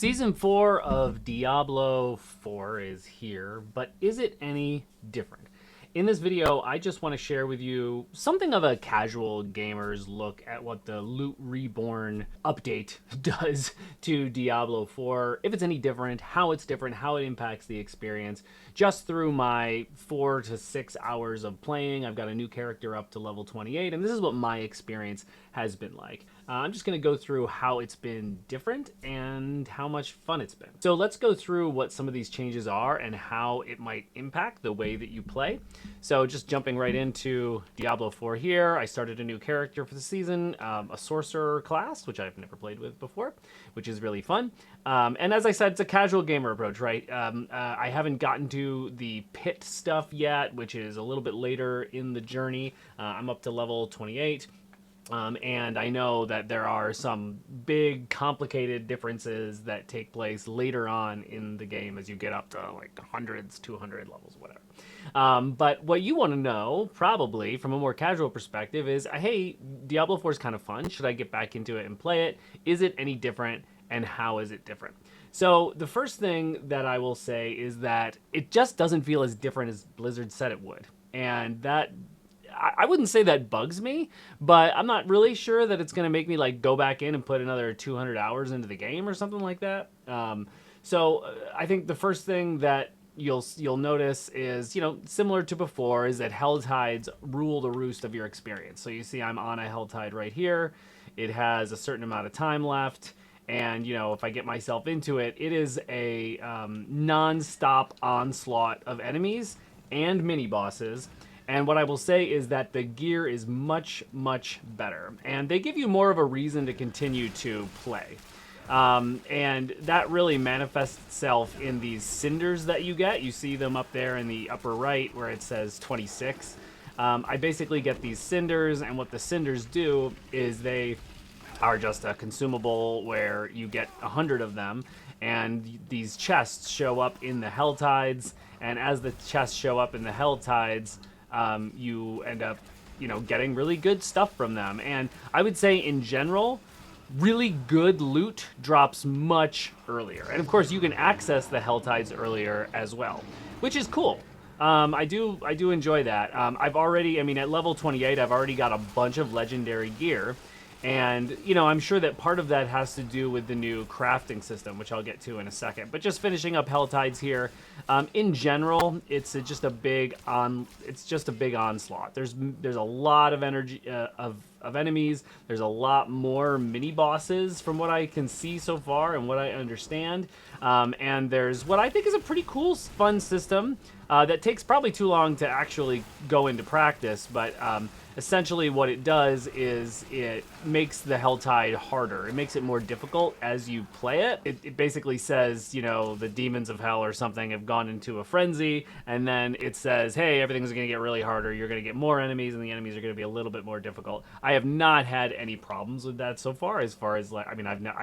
Season 4 of Diablo 4 is here, but is it any different? In this video, I just want to share with you something of a casual gamer's look at what the Loot Reborn update does to Diablo 4, if it's any different, how it impacts the experience. Just through my 4 to 6 hours of playing, I've got a new character up to level 28, and this is what my experience has been like. I'm just going to go through how it's been different and how much fun it's been. So let's go through what some of these changes are and how it might impact the way that you play. So just jumping right into Diablo 4 here, I started a new character for the season, a sorcerer class, which I've never played with before, which is really fun. And as I said, it's a casual gamer approach, right? I haven't gotten to the pit stuff yet, which is a little bit later in the journey. I'm up to level 28. And I know that there are some big, complicated differences that take place later on in the game as you get up to like hundreds, 200 levels, whatever. But what you want to know, probably from a more casual perspective, is hey, Diablo 4 is kind of fun. Should I get back into it and play it? Is it any different? And how is it different? So the first thing that I will say is that it just doesn't feel as different as Blizzard said it would. And that, I wouldn't say that bugs me, but I'm not really sure that it's going to make me like go back in and put another 200 hours into the game or something like that. So I think the first thing that you'll notice is, similar to before, is that Helltides rule the roost of your experience. So you see I'm on a Helltide right here. It has a certain amount of time left. And, if I get myself into it, it is a non-stop onslaught of enemies and mini-bosses. And what I will say is that the gear is much, much better. And they give you more of a reason to continue to play. And that really manifests itself in these cinders that you get. You see them up there in the upper right where it says 26. I basically get these cinders, and what the cinders do is they are just a consumable where you get 100 of them, and these chests show up in the Helltides, and as the chests show up in the Helltides, you end up, getting really good stuff from them. And I would say in general, really good loot drops much earlier. And of course, you can access the Helltides earlier as well, which is cool. I do enjoy that. I've already, at level 28, I've already got a bunch of legendary gear. And, I'm sure that part of that has to do with the new crafting system, which I'll get to in a second. But just finishing up Helltides here, in general, it's just a big onslaught. There's a lot of energy of enemies. There's a lot more mini bosses from what I can see so far and what I understand. And there's what I think is a pretty cool, fun system that takes probably too long to actually go into practice, but essentially what it does is it makes the Helltide harder. It makes it more difficult as you play it. It basically says, the demons of hell or something have gone into a frenzy, and then it says, hey, everything's going to get really harder. You're going to get more enemies, and the enemies are going to be a little bit more difficult. I have not had any problems with that so far, as like, I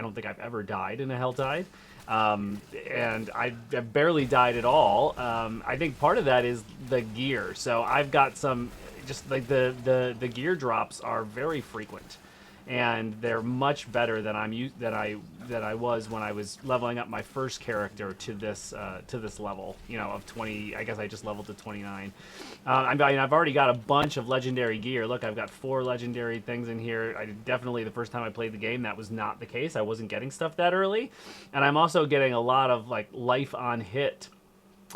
don't think I've ever died in a Helltide. And I've barely died at all. I think part of that is the gear. So I've got some, just like the gear drops are very frequent, and they're much better than I was when I was leveling up my first character to this level, of 20. I guess I just leveled to 29. I've already got a bunch of legendary gear. Look, I've got 4 legendary things in here. Definitely the first time I played the game, that was not the case. I wasn't getting stuff that early, and I'm also getting a lot of like life on hit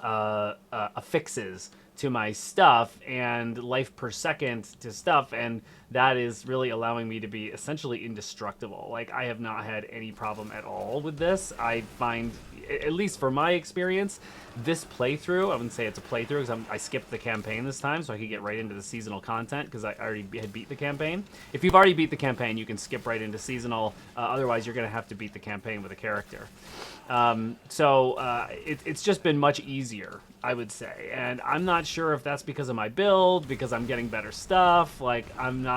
affixes to my stuff and life per second to stuff, and that is really allowing me to be essentially indestructible. Like, I have not had any problem at all with this. I find, at least for my experience, this playthrough, I wouldn't say it's a playthrough because I skipped the campaign this time so I could get right into the seasonal content because I already had beat the campaign. If you've already beat the campaign, you can skip right into seasonal. Otherwise, you're going to have to beat the campaign with a character. It's just been much easier, I would say. And I'm not sure if that's because of my build, because I'm getting better stuff. Like,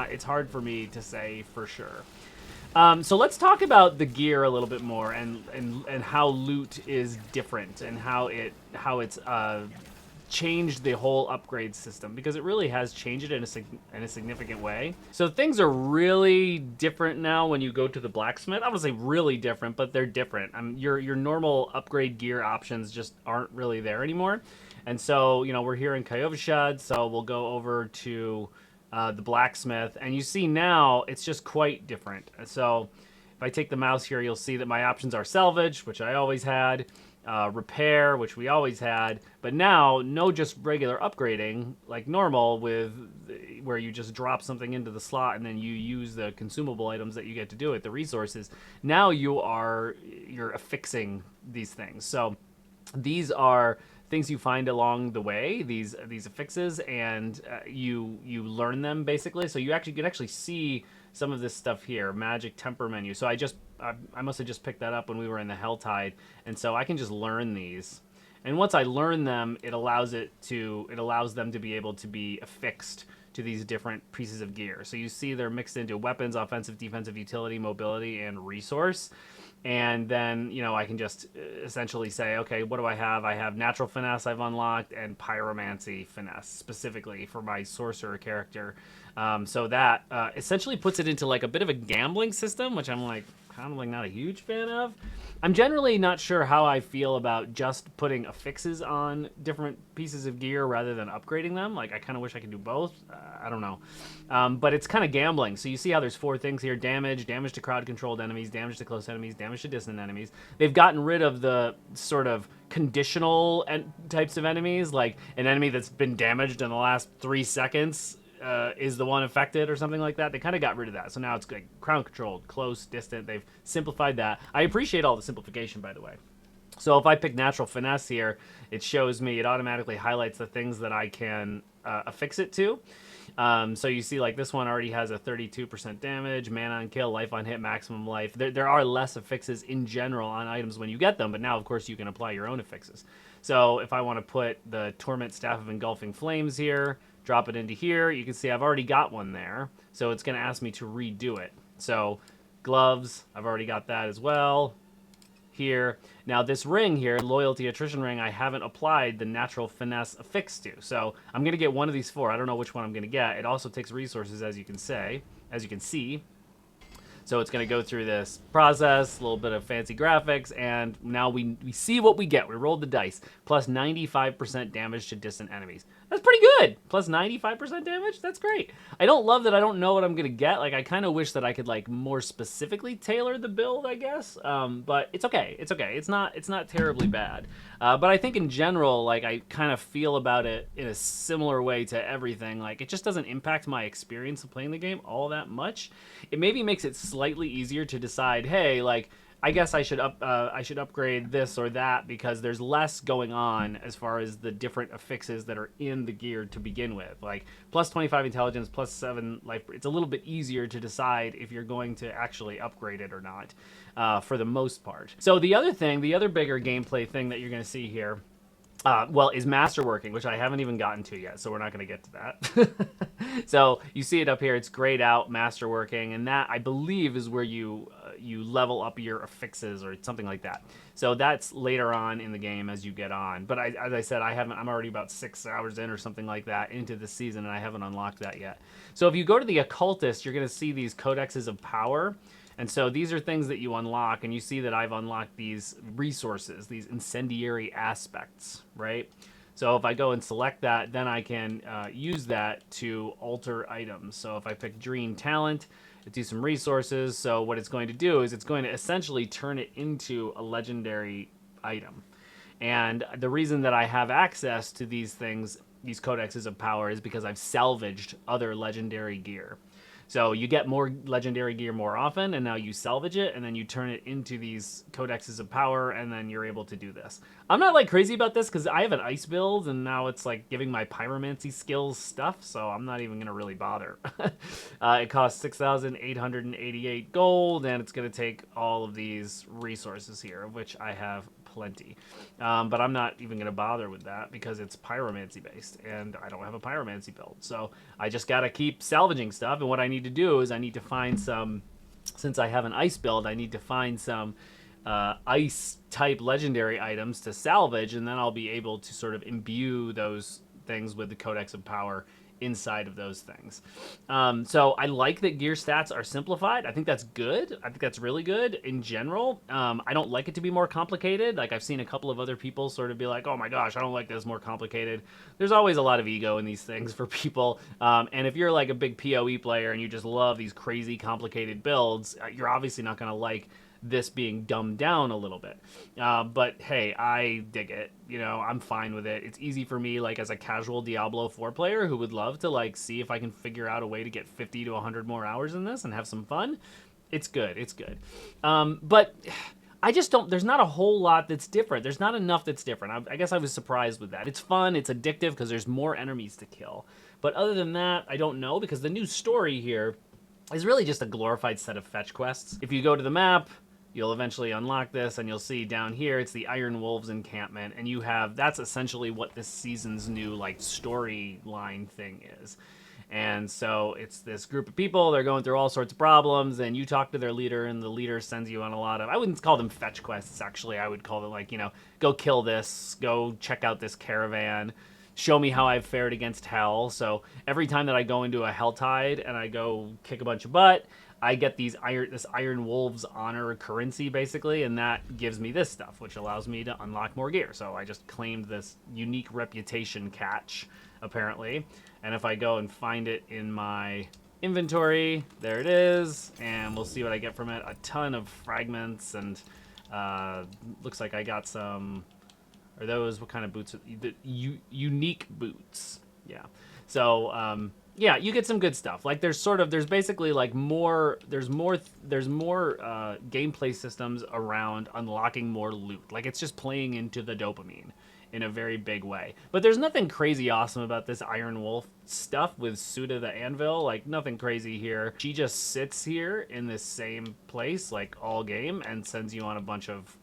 it's hard for me to say for sure. So let's talk about the gear a little bit more and how loot is different and how it's changed the whole upgrade system, because it really has changed it in a significant way. So things are really different now when you go to the blacksmith. I would say really different, but they're different. Your normal upgrade gear options just aren't really there anymore. And so, you know, we're here in Kyovashad, so we'll go over to the blacksmith, and you see now it's just quite different. So if I take the mouse here, you'll see that my options are salvage, which I always had, repair, which we always had, but now no just regular upgrading like normal with where you just drop something into the slot and then you use the consumable items that you get to do it, the resources. Now you're affixing these things. So these are things you find along the way, these affixes, and you learn them basically. So you can actually see some of this stuff here, magic temper menu. So I must have just picked that up when we were in the Helltide, and so I can just learn these. And once I learn them, it allows them to be able to be affixed to these different pieces of gear. So you see they're mixed into weapons, offensive, defensive, utility, mobility, and resource. And then, you know, I can just essentially say, okay, what do I have? I have natural finesse I've unlocked and pyromancy finesse, specifically for my sorcerer character. So that essentially puts it into like a bit of a gambling system, which I'm like kind of like not a huge fan of. I'm generally not sure how I feel about just putting affixes on different pieces of gear rather than upgrading them. Like, I kind of wish I could do both. I don't know. But it's kind of gambling. So you see how there's 4 things here: damage to crowd-controlled enemies, damage to close enemies, damage to distant enemies. They've gotten rid of the sort of conditional types of enemies, like an enemy that's been damaged in the last 3 seconds is the one affected or something like that. They kind of got rid of that. So now it's like crowd controlled, close, distant. They've simplified that. I appreciate all the simplification, by the way. So if I pick natural finesse here, it shows me, it automatically highlights the things that I can affix it to. So you see, like, this one already has a 32% damage, mana on kill, life on hit, maximum life. There are less affixes in general on items when you get them, but now, of course, you can apply your own affixes. So if I want to put the Torment Staff of Engulfing Flames here, drop it into here, you can see I've already got one there. So it's going to ask me to redo it. So gloves, I've already got that as well. Here. Now this ring here, loyalty attrition ring, I haven't applied the natural finesse affix to. So I'm going to get one of these 4. I don't know which one I'm going to get. It also takes resources, as you can see. So it's going to go through this process, a little bit of fancy graphics, and now we see what we get. We rolled the dice. Plus 95% damage to distant enemies. That's pretty good. Plus 95% damage? That's great. I don't love that I don't know what I'm going to get. Like, I kind of wish that I could, like, more specifically tailor the build, I guess. But it's okay. It's okay. It's not terribly bad. But I think in general, like, I kind of feel about it in a similar way to everything. Like, it just doesn't impact my experience of playing the game all that much. It maybe makes it slightly easier to decide, hey, like, I guess I should upgrade this or that because there's less going on as far as the different affixes that are in the gear to begin with. Like, plus 25 intelligence, plus 7 life. It's a little bit easier to decide if you're going to actually upgrade it or not, for the most part. So the other bigger gameplay thing that you're going to see here, well, is masterworking, which I haven't even gotten to yet, so we're not going to get to that. So you see it up here. It's grayed out, masterworking, and that, I believe, is where you level up your affixes or something like that. So that's later on in the game as you get on. But as I said, I'm already about 6 hours in or something like that into the season, and I haven't unlocked that yet. So if you go to the occultist, you're going to see these codexes of power. And so these are things that you unlock, and you see that I've unlocked these resources, these incendiary aspects, right? So if I go and select that, then I can use that to alter items. So if I pick Dream Talent, it do some resources. So what it's going to do is it's going to essentially turn it into a legendary item. And the reason that I have access to these things, these codexes of power, is because I've salvaged other legendary gear. So you get more legendary gear more often, and now you salvage it, and then you turn it into these codexes of power, and then you're able to do this. I'm not like crazy about this because I have an ice build, and now it's like giving my pyromancy skills stuff, so I'm not even going to really bother. It costs 6,888 gold, and it's going to take all of these resources here, of which I have plenty. But I'm not even going to bother with that because it's pyromancy based, and I don't have a pyromancy build. So I just got to keep salvaging stuff, and what I need to do is I need to find some, since I have an ice build, I need to find some ice type legendary items to salvage, and then I'll be able to sort of imbue those things with the Codex of Power inside of those things. So I like that gear stats are simplified. I think that's good. I think that's really good in general. I don't like it to be more complicated. Like I've seen a couple of other people sort of be like, oh my gosh, I don't like this more complicated. There's always a lot of ego in these things for people. And if you're like a big PoE player and you just love these crazy complicated builds, you're obviously not going to like this being dumbed down a little bit. But hey, I dig it. You know, I'm fine with it. It's easy for me, like as a casual Diablo 4 player who would love to like see if I can figure out a way to get 50 to 100 more hours in this and have some fun. It's good. It's good. But I just don't, there's not a whole lot that's different. There's not enough that's different. I guess I was surprised with that. It's fun. It's addictive because there's more enemies to kill. But other than that, I don't know, because the new story here is really just a glorified set of fetch quests. If you go to the map, you'll eventually unlock this, and you'll see down here, it's the Iron Wolves encampment, and you have, that's essentially what this season's new, like, storyline thing is. And so it's this group of people, they're going through all sorts of problems, and you talk to their leader, and the leader sends you on a lot of, I wouldn't call them fetch quests, actually, I would call them, like, you know, go kill this, go check out this caravan, show me how I've fared against hell. So every time that I go into a Helltide and I go kick a bunch of butt, I get this Iron Wolves honor currency, basically, and that gives me this stuff, which allows me to unlock more gear. So I just claimed this unique reputation catch, apparently. And if I go and find it in my inventory, there it is, and we'll see what I get from it. A ton of fragments, and looks like I got some... Are those, what kind of boots? Unique boots. Yeah. So, yeah, you get some good stuff. Like there's basically like there's more gameplay systems around unlocking more loot. Like it's just playing into the dopamine in a very big way. But there's nothing crazy awesome about this Iron Wolf stuff with Suda the Anvil. Like nothing crazy here. She just sits here in this same place like all game and sends you on a bunch of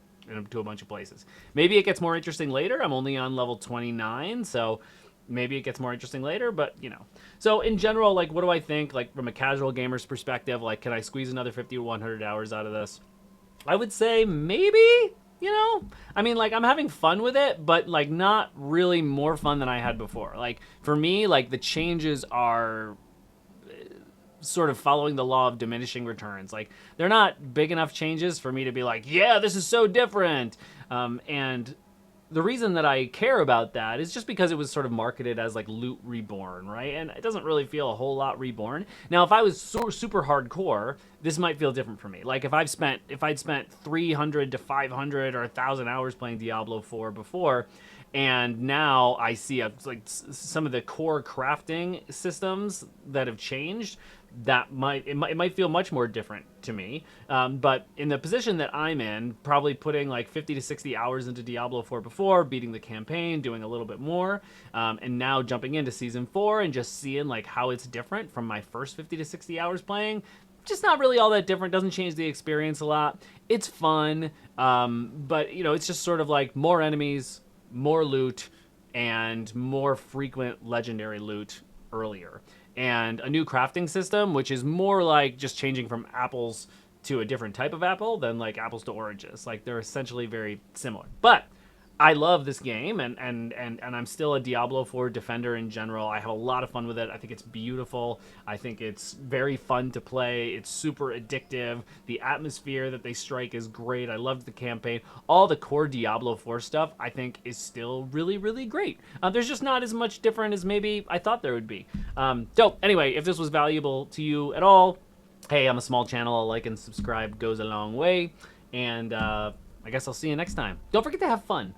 places. Maybe it gets more interesting later. I'm only on level 29, so maybe it gets more interesting later, but you know. So in general, like, what do I think? Like from a casual gamer's perspective, like, can I squeeze another 50 to 100 hours out of this? I would say maybe, you know? I mean, like, I'm having fun with it, but like not really more fun than I had before. Like for me, like the changes are sort of following the law of diminishing returns. Like they're not big enough changes for me to be like, yeah, this is so different. And the reason that I care about that is just because it was sort of marketed as like Loot Reborn, right? And it doesn't really feel a whole lot reborn. Now, if I was super hardcore, this might feel different for me. Like if I'd spent 300 to 500 or 1,000 hours playing Diablo 4 before, and now I see like some of the core crafting systems that have changed, it might feel much more different to me. But in the position that I'm in, probably putting like 50 to 60 hours into Diablo 4 before, beating the campaign, doing a little bit more, and now jumping into Season 4 and just seeing like how it's different from my first 50 to 60 hours playing, just not really all that different. Doesn't change the experience a lot. It's fun, but you know, it's just sort of like more enemies, more loot, and more frequent legendary loot earlier. And a new crafting system, which is more like just changing from apples to a different type of apple than like apples to oranges. Like they're essentially very similar. But I love this game, and I'm still a Diablo 4 defender in general. I have a lot of fun with it. I think it's beautiful. I think it's very fun to play. It's super addictive. The atmosphere that they strike is great. I loved the campaign. All the core Diablo 4 stuff, I think, is still really, really great. There's just not as much different as maybe I thought there would be. So anyway, if this was valuable to you at all, hey, I'm a small channel. A like and subscribe goes a long way. And I guess I'll see you next time. Don't forget to have fun.